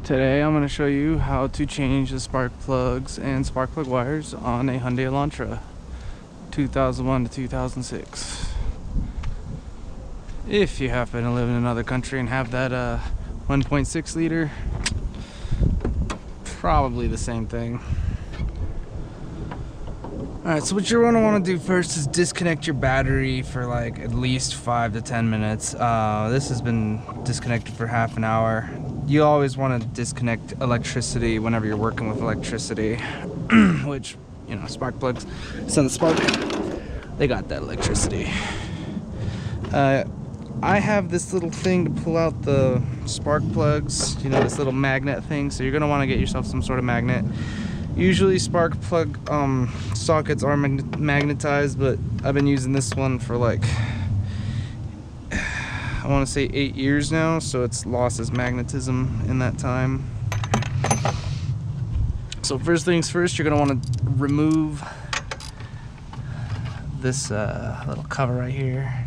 Today I'm going to show you how to change the spark plugs and spark plug wires on a Hyundai Elantra 2001 to 2006. If you happen to live in another country and have that 1.6 liter, probably the same thing. Alright, so what you're going to want to do first is disconnect your battery for like at least 5 to 10 minutes. This has been disconnected for half an hour. You always want to disconnect electricity whenever you're working with electricity, which, you know, spark plugs, so the spark, they got that electricity. I have this little thing to pull out the spark plugs, you know, this little magnet thing, so you're going to want to get yourself some sort of magnet. Usually spark plug sockets are magnetized, but I've been using this one for like, I want to say 8 years now, so it's lost its magnetism in that time. So first things first, you're going to want to remove this little cover right here.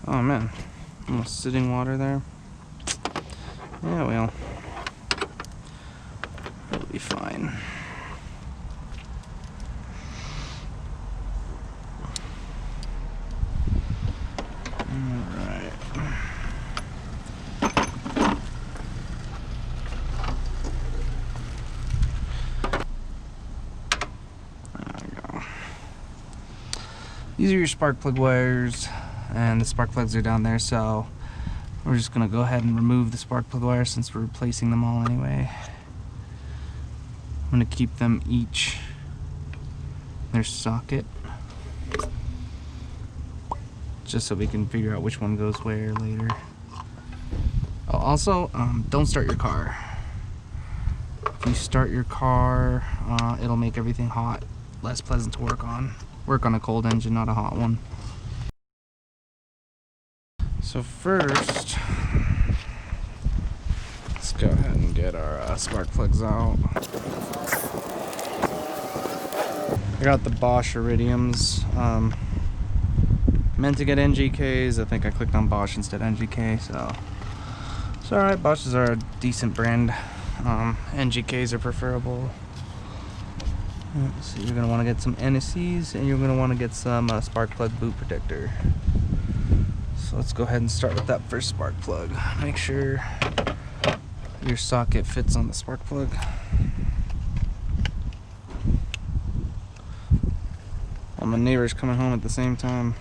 Oh man, almost sitting water there. Yeah, well, it'll be fine. Alright. There we go. These are your spark plug wires, and the spark plugs are down there, so we're just gonna go ahead and remove the spark plug wires since we're replacing them all anyway. I'm gonna keep them each their socket, just so we can figure out which one goes where later. Oh, also, don't start your car. If you start your car, it'll make everything hot, less pleasant to work on. Work on a cold engine, not a hot one. So first, let's go ahead and get our spark plugs out. I got the Bosch Iridiums. Meant to get NGKs. I think I clicked on Bosch instead of NGK, so it's alright. Bosch's are a decent brand. NGKs are preferable. So you're going to want to get some NSCs, and you're going to want to get some spark plug boot protector. So let's go ahead and start with that first spark plug. Make sure your socket fits on the spark plug. Well, my neighbor's coming home at the same time.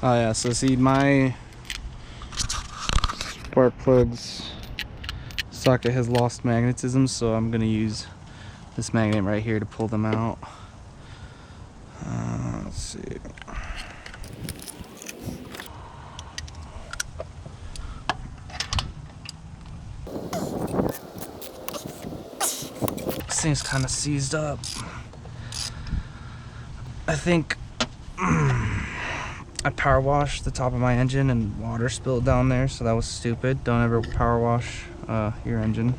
Oh yeah, so see, my spark plug's socket has lost magnetism, so I'm gonna use this magnet right here to pull them out. Let's see. This thing's kind of seized up. I think I power washed the top of my engine and water spilled down there, so that was stupid. Don't ever power wash your engine.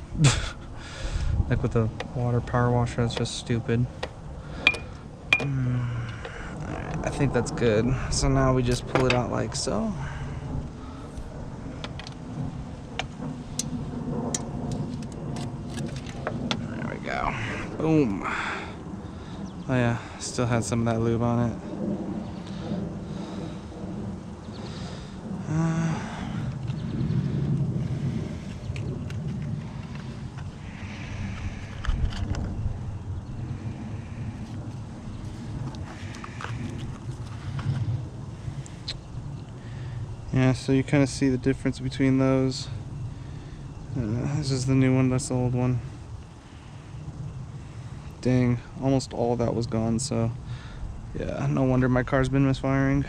Like with a water power washer, that's just stupid. I think that's good. So now we just pull it out like so. There we go. Boom. Oh yeah, still had some of that lube on it. Yeah, so you kind of see the difference between those. This is the new one, that's the old one. Dang, almost all of that was gone, so yeah, no wonder my car's been misfiring.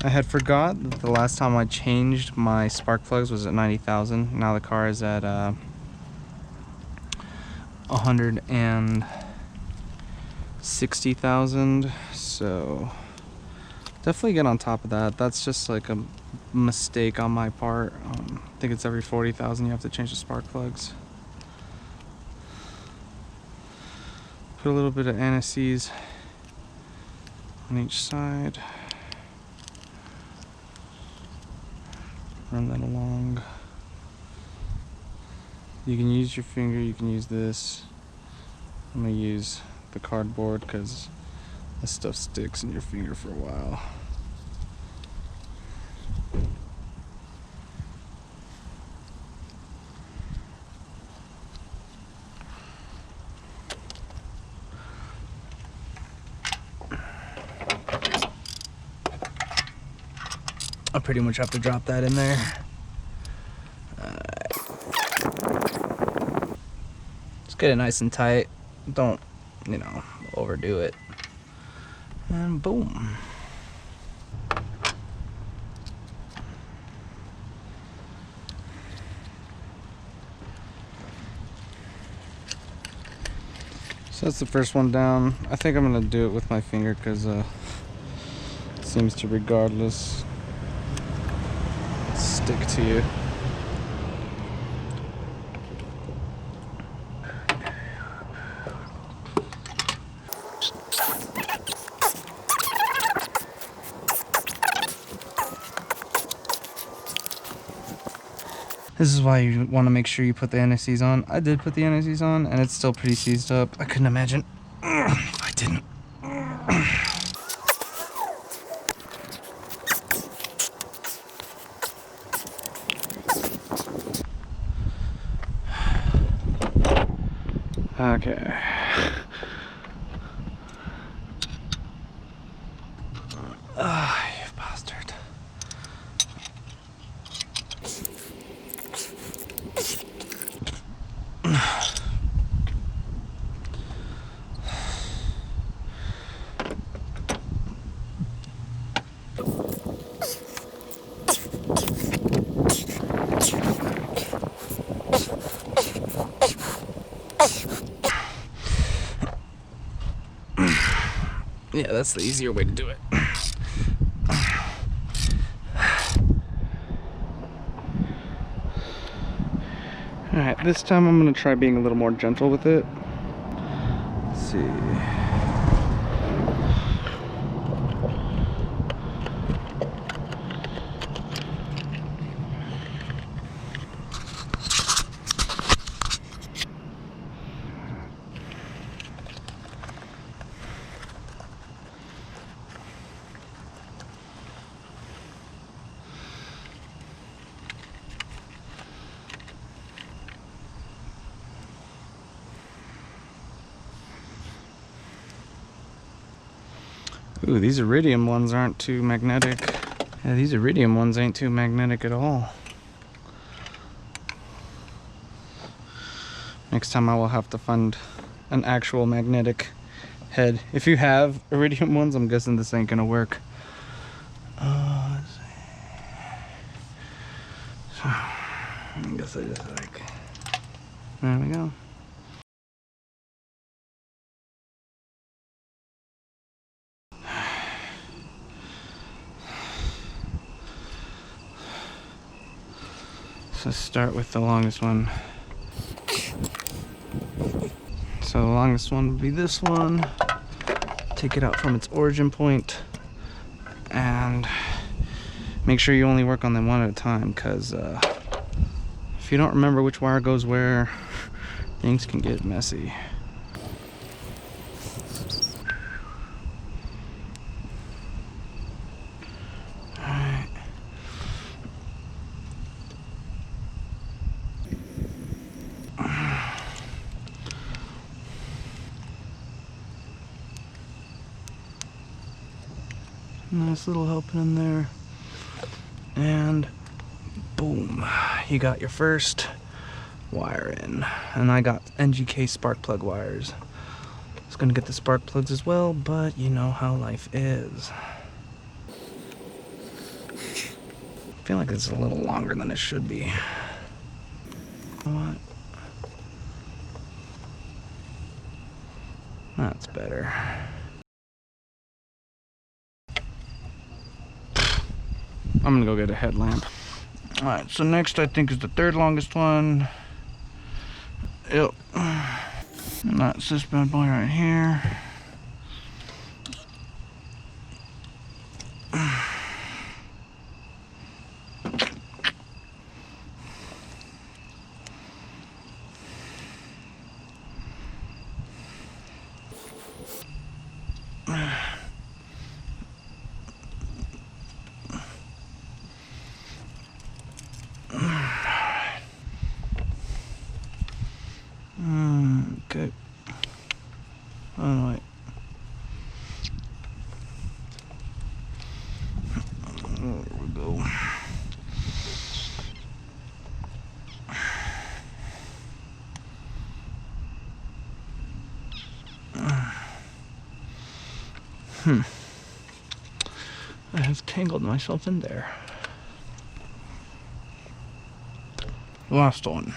I had forgot that the last time I changed my spark plugs was at 90,000. Now the car is at 160,000. So definitely get on top of that. That's just like a mistake on my part. I think it's every 40,000 you have to change the spark plugs. Put a little bit of anti-seize on each side. Run that along. You can use your finger, you can use this. I'm gonna use the cardboard because this stuff sticks in your finger for a while. I pretty much have to drop that in there. Just get it nice and tight. Don't, you know, overdo it. And boom. So that's the first one down. I think I'm gonna do it with my finger because it seems to, regardless, stick to you. This is why you want to make sure you put the anti-seize on. I did put the anti-seize on, and it's still pretty seized up. I couldn't imagine if I didn't. Okay. You bastard. Yeah, that's the easier way to do it. Alright, this time I'm going to try being a little more gentle with it. Let's see. Ooh, these iridium ones aren't too magnetic. Yeah, these iridium ones ain't too magnetic at all. Next time I will have to find an actual magnetic head. If you have iridium ones, I'm guessing this ain't gonna work. Let's see. So, I guess I just like... There we go. So start with the longest one. So the longest one would be this one. Take it out from its origin point and make sure you only work on them one at a time, because if you don't remember which wire goes where, things can get messy. Nice little helping in there, and boom, you got your first wire in. And I got NGK spark plug wires. I was gonna get the spark plugs as well, but you know how life is. I feel like it's a little longer than it should be. What? That's better. I'm gonna go get a headlamp. Alright, so next I think is the third longest one. Yep. And that's this bad boy right here. Okay. Oh, wait. There we go. I have tangled myself in there. Last one.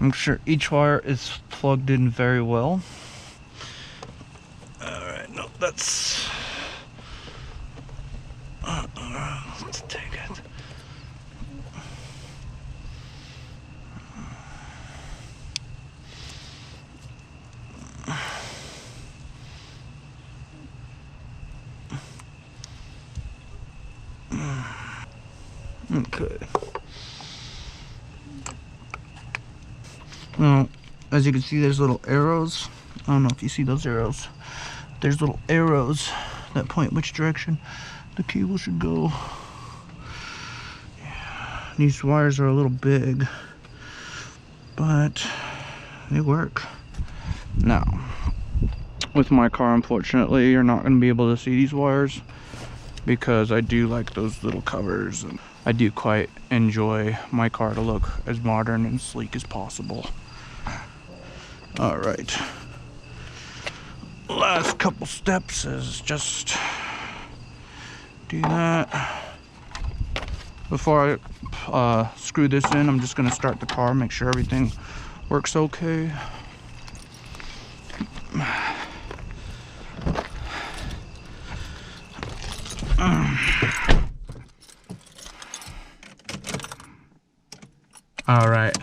I'm sure each wire is plugged in very well. Alright, no, that's... let's take it. Okay. Now, as you can see, there's little arrows. I don't know if you see those arrows. There's little arrows that point which direction the cable should go. Yeah. These wires are a little big, but they work. Now, with my car, unfortunately, you're not going to be able to see these wires because I do like those little covers, and I do quite enjoy my car to look as modern and sleek as possible. All right, last couple steps is just do that. Before I screw this in, I'm just gonna start the car, make sure everything works okay. All right.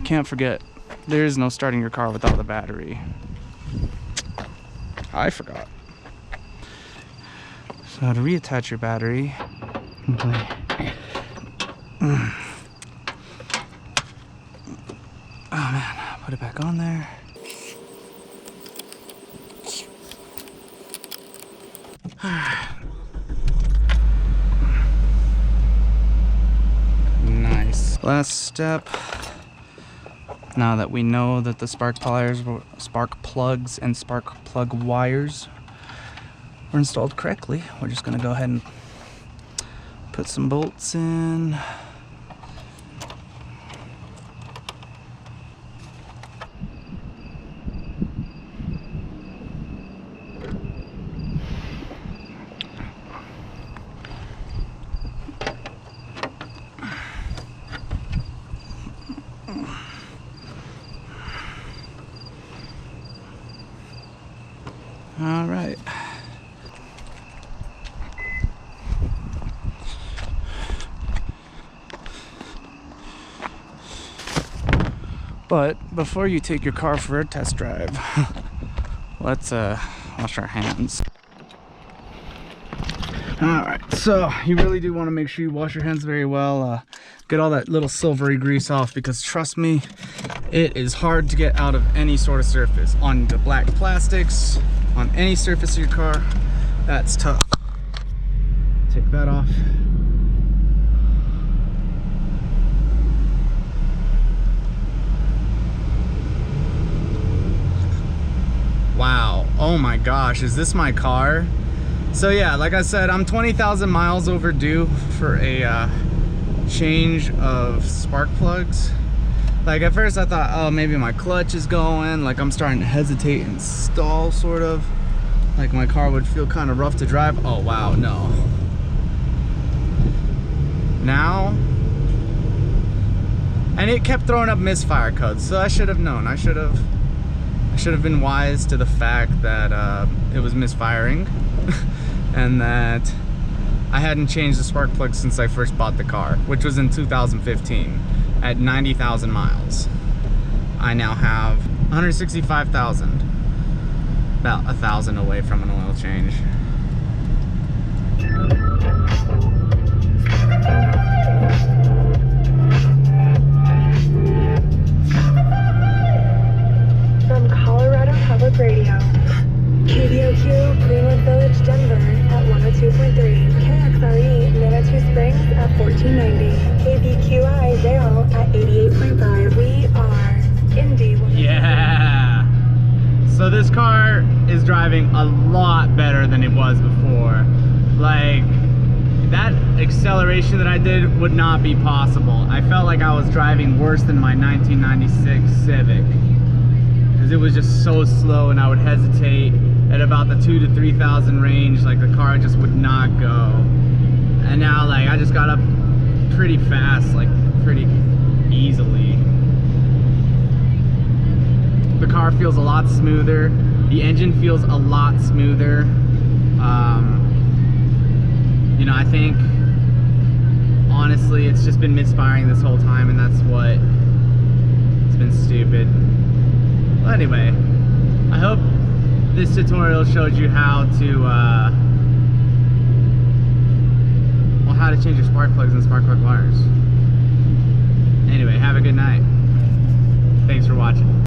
Can't forget, there is no starting your car without the battery. I forgot. So to reattach your battery, oh man, put it back on there. Nice. Last step. Now that we know that the spark plugs and spark plug wires were installed correctly, we're just gonna go ahead and put some bolts in. All right. But before you take your car for a test drive, let's wash our hands. All right, so you really do want to make sure you wash your hands very well. Get all that little silvery grease off, because trust me, it is hard to get out of any sort of surface. On the black plastics, on any surface of your car, that's tough. Take that off. Wow, oh my gosh, is this my car? So yeah, like I said, I'm 20,000 miles overdue for a change of spark plugs. Like at first I thought, oh, maybe my clutch is going, like I'm starting to hesitate and stall sort of. Like my car would feel kind of rough to drive. Oh wow, no. Now, and it kept throwing up misfire codes, so I should have known. I should have been wise to the fact that it was misfiring and that I hadn't changed the spark plug since I first bought the car, which was in 2015 at 90,000 miles. I now have 165,000, about 1,000 away from an oil change. From Colorado Public Radio, KDOQ, Greenwood Village, Denver at 102.3, KXRE, Manitou Springs at 1490, KBQI, Vail at 88.5. We are Indy. Yeah! So this car is driving a lot better than it was before. Like, that acceleration that I did would not be possible. I felt like I was driving worse than my 1996 Civic. Because it was just so slow and I would hesitate at about the 2,000 to 3,000 range. Like the car just would not go. And now like I just got up pretty fast, like pretty easily. The car feels a lot smoother. The engine feels a lot smoother. You know, I think honestly it's just been misfiring this whole time, and that's what, it's been stupid. Well, anyway, I hope this tutorial showed you how to well, how to change your spark plugs and spark plug wires. Anyway, have a good night. Thanks for watching.